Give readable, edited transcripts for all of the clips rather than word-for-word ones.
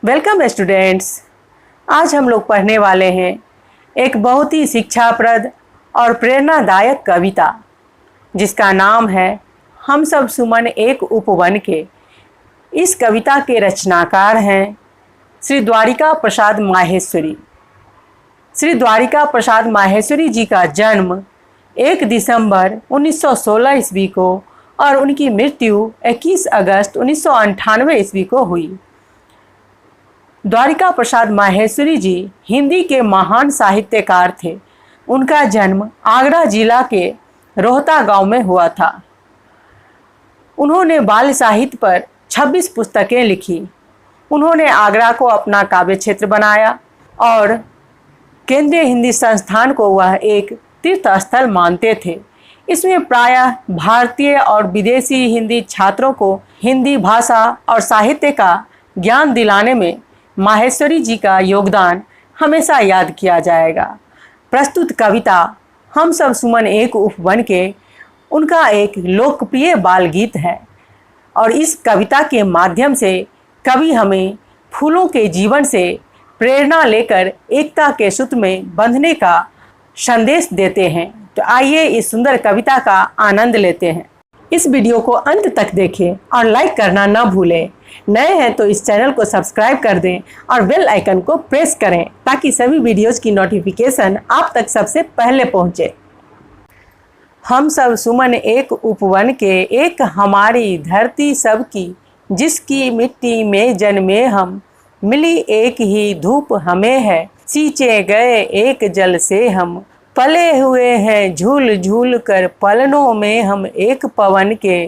Welcome students. आज हम लोग पढ़ने वाले हैं एक बहुत ही शिक्षाप्रद और प्रेरणादायक कविता जिसका नाम है हम सब सुमन एक उपवन के। इस कविता के रचनाकार हैं श्री द्वारिका प्रसाद माहेश्वरी। श्री द्वारिका प्रसाद माहेश्वरी जी का जन्म 1 दिसंबर 1916 ईस्वी को और उनकी मृत्यु 21 अगस्त 1998 ईस्वी को हुई। द्वारिका प्रसाद माहेश्वरी जी हिंदी के महान साहित्यकार थे। उनका जन्म आगरा जिला के रोहता गांव में हुआ था। उन्होंने बाल साहित्य पर 26 पुस्तकें लिखी। उन्होंने आगरा को अपना काव्य क्षेत्र बनाया और केंद्रीय हिंदी संस्थान को वह एक तीर्थ स्थल मानते थे। इसमें प्रायः भारतीय और विदेशी हिंदी छात्रों को हिंदी भाषा और साहित्य का ज्ञान दिलाने में माहेश्वरी जी का योगदान हमेशा याद किया जाएगा। प्रस्तुत कविता हम सब सुमन एक उपवन के उनका एक लोकप्रिय बाल गीत है और इस कविता के माध्यम से कवि हमें फूलों के जीवन से प्रेरणा लेकर एकता के सूत्र में बंधने का संदेश देते हैं। तो आइए इस सुंदर कविता का आनंद लेते हैं। इस वीडियो को अंत तक देखें और लाइक करना न भूलें। नए हैं तो इस चैनल को सब्सक्राइब कर दें और बेल आइकन को प्रेस करें ताकि सभी वीडियोज़ की नोटिफिकेशन आप तक सबसे पहले पहुंचे। हम सब सुमन एक उपवन के, एक हमारी धरती सबकी, जिसकी मिट्टी में जन्मे हम, मिली एक ही धूप हमें है, सींचे गए एक जल से हम, पले हुए हैं झूल झूल कर पलनों में हम, एक पवन के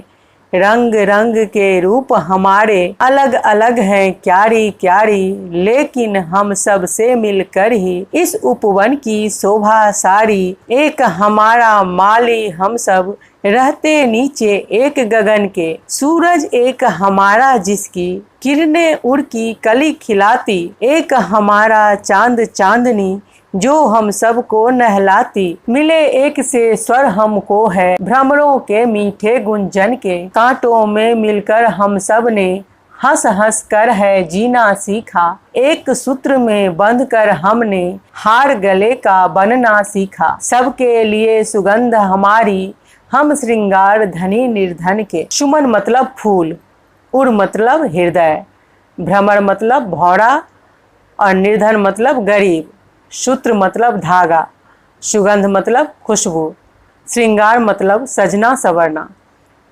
रंग रंग के रूप हमारे, अलग अलग हैं क्यारी क्यारी, लेकिन हम सब से मिलकर ही इस उपवन की शोभा सारी, एक हमारा माली हम सब, रहते नीचे एक गगन के, सूरज एक हमारा जिसकी किरणें उड़ की कली खिलाती, एक हमारा चांद चांदनी जो हम सब को नहलाती, मिले एक से स्वर हमको है भ्रमरों के मीठे गुंजन के, कांटों में मिलकर हम सब ने हंस हंस कर है जीना सीखा, एक सूत्र में बंध कर हमने हार गले का बनना सीखा, सबके लिए सुगंध हमारी हम श्रृंगार धनी निर्धन के। सुमन मतलब फूल, उर मतलब हृदय, भ्रमर मतलब भौरा और निर्धन मतलब गरीब, सूत्र मतलब धागा, सुगंध मतलब खुशबू, श्रृंगार मतलब सजना संवरना,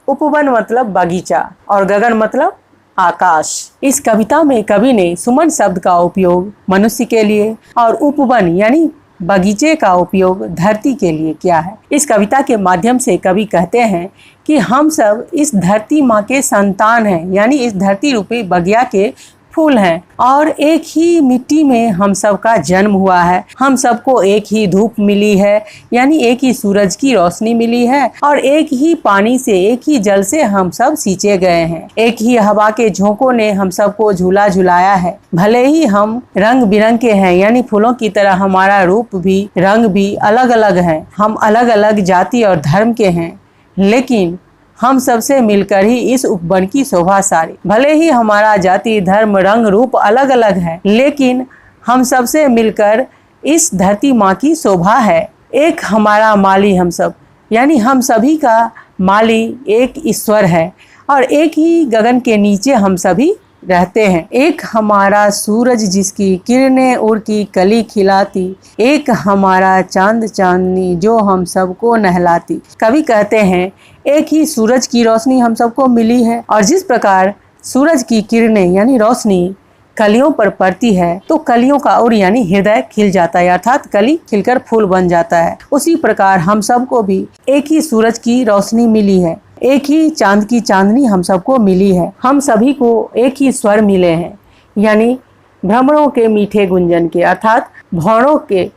उपवन मतलब बगीचा और गगन मतलब आकाश। इस कविता में कवि ने सुमन शब्द का उपयोग मनुष्य के लिए और उपवन यानी बगीचे का उपयोग धरती के लिए किया है। इस कविता के माध्यम से कवि कहते हैं कि हम सब इस धरती माँ के संतान हैं, यानी इस धरती रूपी बगिया के फूल हैं और एक ही मिट्टी में हम सब का जन्म हुआ है। हम सबको एक ही धूप मिली है, यानी एक ही सूरज की रोशनी मिली है और एक ही पानी से, एक ही जल से हम सब सींचे गए हैं। एक ही हवा के झोंकों ने हम सबको झूला झुलाया है। भले ही हम रंग बिरंग के हैं, यानी फूलों की तरह हमारा रूप भी, रंग भी अलग अलग है, हम अलग अलग जाति और धर्म के हैं, लेकिन हम सबसे मिलकर ही इस उपवन की शोभा सारी। भले ही हमारा जाति धर्म रंग रूप अलग अलग है, लेकिन हम सबसे मिलकर इस धरती माँ की शोभा है। एक हमारा माली हम सब, यानी हम सभी का माली एक ईश्वर है और एक ही गगन के नीचे हम सभी रहते हैं। एक हमारा सूरज जिसकी किरणें उड़ की कली खिलाती, एक हमारा चांद चांदनी जो हम सबको नहलाती। कवि कहते हैं एक ही सूरज की रोशनी हम सबको मिली है और जिस प्रकार सूरज की किरणें यानी रोशनी कलियों पर पड़ती है तो कलियों का उर यानी हृदय खिल जाता है, अर्थात कली खिलकर फूल बन जाता है। उसी प्रकार हम सबको भी एक ही सूरज की रोशनी मिली है, एक ही चांद की चांदनी हम सबको मिली है। हम सभी को एक ही स्वर मिले हैं, यानी भ्रमरों के मीठे गुंजन के, अर्थात भौरों के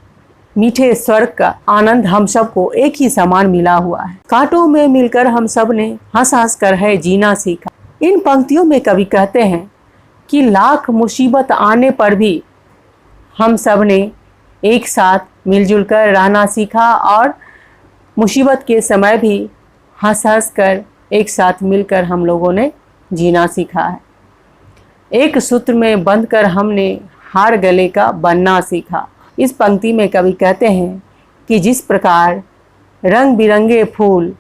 मीठे स्वर का आनंद हम सबको एक ही समान मिला हुआ है। कांटों में मिलकर हम सब ने हंस हंस कर है जीना सीखा। इन पंक्तियों में कवि कहते हैं कि लाख मुसीबत आने पर भी हम सब ने एक साथ मिलजुल कर रहना सीखा और मुसीबत के समय भी हंस हंस कर एक साथ मिलकर हम लोगों ने जीना सीखा है। एक सूत्र में बंधकर हमने हार गले का बनना सीखा। इस पंक्ति में कवि कहते हैं कि जिस प्रकार रंग बिरंगे फूल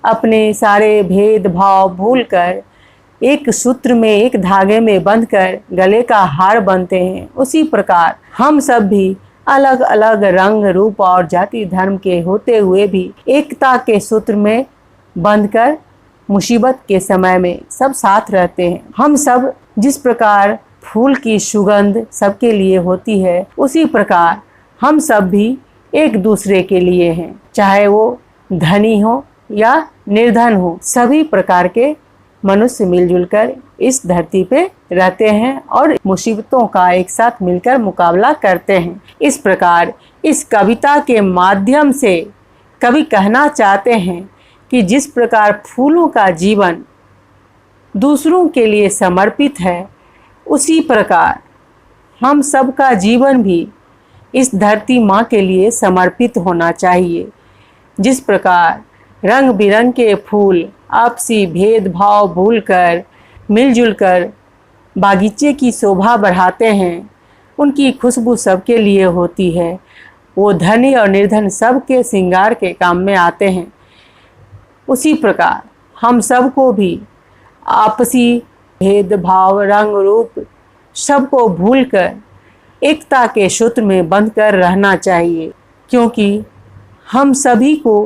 अपने सारे भेदभाव भूलकर एक सूत्र में, एक धागे में बंधकर गले का हार बनते हैं, उसी प्रकार हम सब भी अलग अलग रंग रूप और जाति धर्म के होते हुए भी एकता के सूत्र में बंधकर मुसीबत के समय में सब साथ रहते हैं। हम सब जिस प्रकार फूल की सुगंध सबके लिए होती है, उसी प्रकार हम सब भी एक दूसरे के लिए हैं, चाहे वो धनी हो या निर्धन हो। सभी प्रकार के मनुष्य मिलजुल कर इस धरती पे रहते हैं और मुसीबतों का एक साथ मिलकर मुकाबला करते हैं। इस प्रकार इस कविता के माध्यम से कवि कहना चाहते हैं कि जिस प्रकार फूलों का जीवन दूसरों के लिए समर्पित है, उसी प्रकार हम सबका जीवन भी इस धरती माँ के लिए समर्पित होना चाहिए। जिस प्रकार रंग बिरंग के फूल आपसी भेदभाव भूलकर मिलजुल कर बागीचे की शोभा बढ़ाते हैं, उनकी खुशबू सबके लिए होती है, वो धनी और निर्धन सबके श्रृंगार के काम में आते हैं। उसी प्रकार हम सबको भी आपसी भेदभाव रंग रूप सबको भूलकर एकता के सूत्र में बंधकर रहना चाहिए, क्योंकि हम सभी को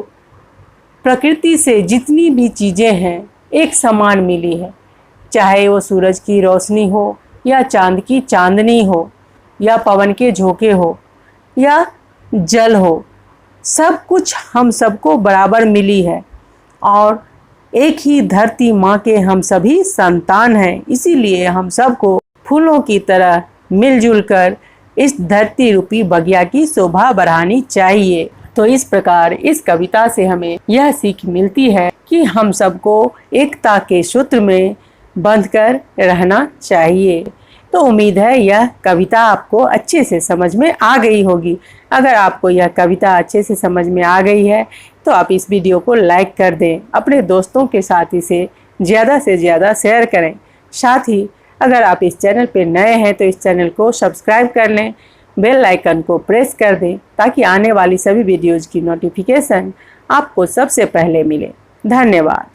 प्रकृति से जितनी भी चीज़ें हैं एक समान मिली है, चाहे वो सूरज की रोशनी हो या चांद की चांदनी हो या पवन के झोंके हो या जल हो, सब कुछ हम सबको बराबर मिली है और एक ही धरती माँ के हम सभी संतान हैं। इसीलिए हम सबको फूलों की तरह मिलजुल कर इस धरती रूपी बगिया की शोभा बढ़ानी चाहिए। तो इस प्रकार इस कविता से हमें यह सीख मिलती है कि हम सबको एकता के सूत्र में बंधकर रहना चाहिए। तो उम्मीद है यह कविता आपको अच्छे से समझ में आ गई होगी। अगर आपको यह कविता अच्छे से समझ में आ गई है तो आप इस वीडियो को लाइक कर दें, अपने दोस्तों के साथ इसे ज़्यादा से ज़्यादा शेयर करें। साथ ही अगर आप इस चैनल पर नए हैं तो इस चैनल को सब्सक्राइब कर लें, बेल आइकन को प्रेस कर दें ताकि आने वाली सभी वीडियोज़ की नोटिफिकेशन आपको सबसे पहले मिले। धन्यवाद।